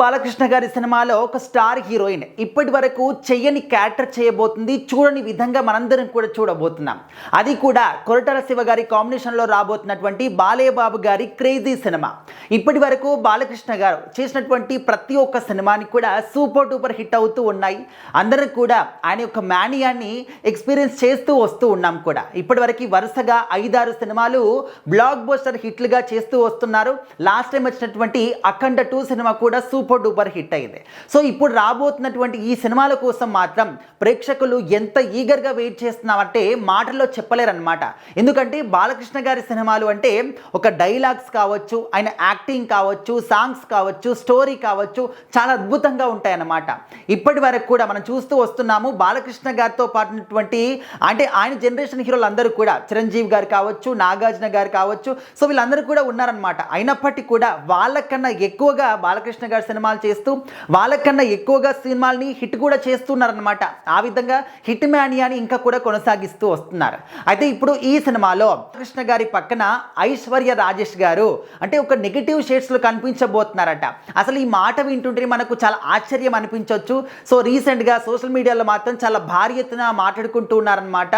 బాలకృష్ణ గారి సినిమాలో ఒక స్టార్ హీరోయిన్ ఇప్పటి వరకు చెయ్యని క్యారెక్టర్ చేయబోతుంది. చూడని విధంగా మనందరం కూడా చూడబోతున్నాం. అది కూడా కొరటాల శివ గారి కాంబినేషన్లో రాబోతున్నటువంటి బాలయ్య బాబు గారి క్రేజీ సినిమా. ఇప్పటి వరకు బాలకృష్ణ గారు చేసినటువంటి ప్రతి ఒక్క సినిమాని కూడా సూపర్ డూపర్ హిట్ అవుతూ ఉన్నాయి. అందరం కూడా ఆయన యొక్క మేనియాన్ని ఎక్స్పీరియన్స్ చేస్తూ వస్తూ ఉన్నాం కూడా. ఇప్పటి వరకు వరుసగా 5-6 సినిమాలు బ్లాక్ బస్టర్ హిట్లుగా చేస్తూ వస్తున్నారు. లాస్ట్ టైం వచ్చినటువంటి అఖండ 2 సినిమా కూడా సూపర్ డూపర్ హిట్ అయింది. సో ఇప్పుడు రాబోతున్నటువంటి ఈ సినిమాల కోసం మాత్రం ప్రేక్షకులు ఎంత ఈగర్గా వెయిట్ చేస్తున్నామంటే మాటల్లో చెప్పలేరన్నమాట. ఎందుకంటే బాలకృష్ణ గారి సినిమాలు అంటే ఒక డైలాగ్స్ కావచ్చు, ఆయన యాక్టింగ్ కావచ్చు, సాంగ్స్ కావచ్చు, స్టోరీ కావచ్చు, చాలా అద్భుతంగా ఉంటాయన్నమాట. ఇప్పటి వరకు కూడా మనం చూస్తూ వస్తున్నాము. బాలకృష్ణ గారితో పాటున్నటువంటి అంటే ఆయన జనరేషన్ హీరోలు అందరూ కూడా చిరంజీవి గారు కావచ్చు, నాగార్జున గారు కావచ్చు, సో వీళ్ళందరూ కూడా ఉన్నారనమాట. అయినప్పటికీ కూడా వాళ్ళకన్నా ఎక్కువగా బాలకృష్ణ గారి సినిమాలు చేస్తూ వాళ్ళకన్నా ఎక్కువగా సినిమాల్ని హిట్ కూడా చేస్తున్నారనమాట. ఆ విధంగా హిట్ మ్యానియాని ఇంకా కూడా కొనసాగిస్తూ వస్తున్నారు. అయితే ఇప్పుడు ఈ సినిమాలో కృష్ణ గారి పక్కన ఐశ్వర్య రాజేష్ గారు అంటే ఒక నెగిటివ్ షేడ్స్లో కనిపించబోతున్నారట. అసలు ఈ మాట వింటుంటే మనకు చాలా ఆశ్చర్యం అనిపించవచ్చు. సో రీసెంట్గా సోషల్ మీడియాలో మాత్రం చాలా భారీ ఎత్తున మాట్లాడుకుంటూ ఉన్నారనమాట.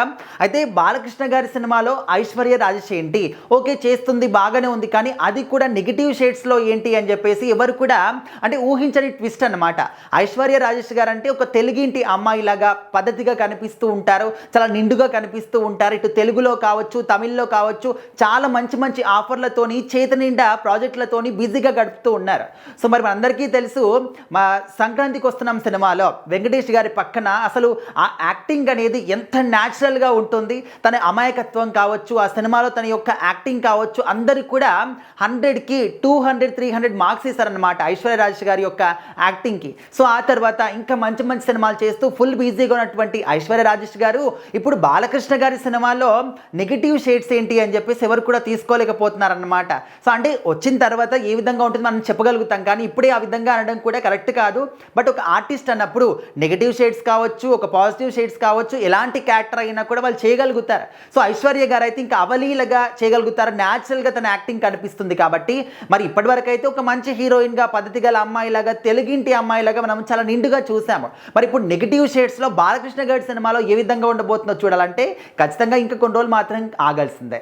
అయితే బాలకృష్ణ గారి సినిమాలో ఐశ్వర్య రాజేష్ ఏంటి ఓకే చేస్తుంది బాగానే ఉంది, కానీ అది కూడా నెగిటివ్ షేడ్స్లో ఏంటి అని చెప్పేసి ఎవరు కూడా అంటే ఊహించని ట్విస్ట్ అనమాట. ఐశ్వర్య రాజేష్ గారు అంటే ఒక తెలుగింటి అమ్మాయిలాగా పద్ధతిగా కనిపిస్తూ ఉంటారు, చాలా నిండుగా కనిపిస్తూ ఉంటారు. ఇటు తెలుగులో కావచ్చు, తమిళ్లో కావచ్చు, చాలా మంచి మంచి ఆఫర్లతోని చేతి నిండా ప్రాజెక్టులతోని బిజీగా గడుపుతూ ఉన్నారు. సో మరి మనందరికీ తెలుసు, మా సంక్రాంతికి వస్తున్నాం సినిమాలో వెంకటేష్ గారి పక్కన అసలు ఆ యాక్టింగ్ అనేది ఎంత న్యాచురల్గా ఉంటుంది. తన అమాయకత్వం కావచ్చు, ఆ సినిమాలో తన యొక్క యాక్టింగ్ కావచ్చు, అందరూ కూడా 100కి 200, 300 మార్క్స్ ఇస్తారనమాట ఐశ్వర్య రాజేష్ గారి యొక్క యాక్టింగ్కి. సో ఆ తర్వాత ఇంకా మంచి మంచి సినిమాలు చేస్తూ ఫుల్ బిజీగా ఉన్నటువంటి ఐశ్వర్య రాజేష్ గారు ఇప్పుడు బాలకృష్ణ గారి సినిమాలో నెగిటివ్ షేడ్స్ ఏంటి అని చెప్పేసి ఎవరు కూడా తీసుకోలేకపోతున్నారన్నమాట. సో అంటే వచ్చిన తర్వాత ఏ విధంగా ఉంటుంది మనం చెప్పగలుగుతాం, కానీ ఇప్పుడే ఆ విధంగా అనడం కూడా కరెక్ట్ కాదు. బట్ ఒక ఆర్టిస్ట్ అన్నప్పుడు నెగిటివ్ షేడ్స్ కావచ్చు, ఒక పాజిటివ్ షేడ్స్ కావచ్చు, ఎలాంటి క్యారెక్టర్ అయినా కూడా వాళ్ళు చేయగలుగుతారు. సో ఐశ్వర్య గారు అయితే ఇంకా అవలీలగా చేయగలుగుతారు, న్యాచురల్గా తన యాక్టింగ్ కనిపిస్తుంది. కాబట్టి మరి ఇప్పటివరకు అయితే ఒక మంచి హీరోయిన్గా పద్ధతి గల అమ్మాయిలాగా తెలుగింటి అమ్మాయిలాగా మనం చాలా నిండుగా చూసాము. మరి ఇప్పుడు నెగిటివ్ షేడ్స్లో బాలకృష్ణ గారి సినిమాలో ఏ విధంగా ఉండబోతుందో చూడాలంటే ఖచ్చితంగా ఇంకా కొన్ని రోజులు మాత్రం ఆగాల్సిందే.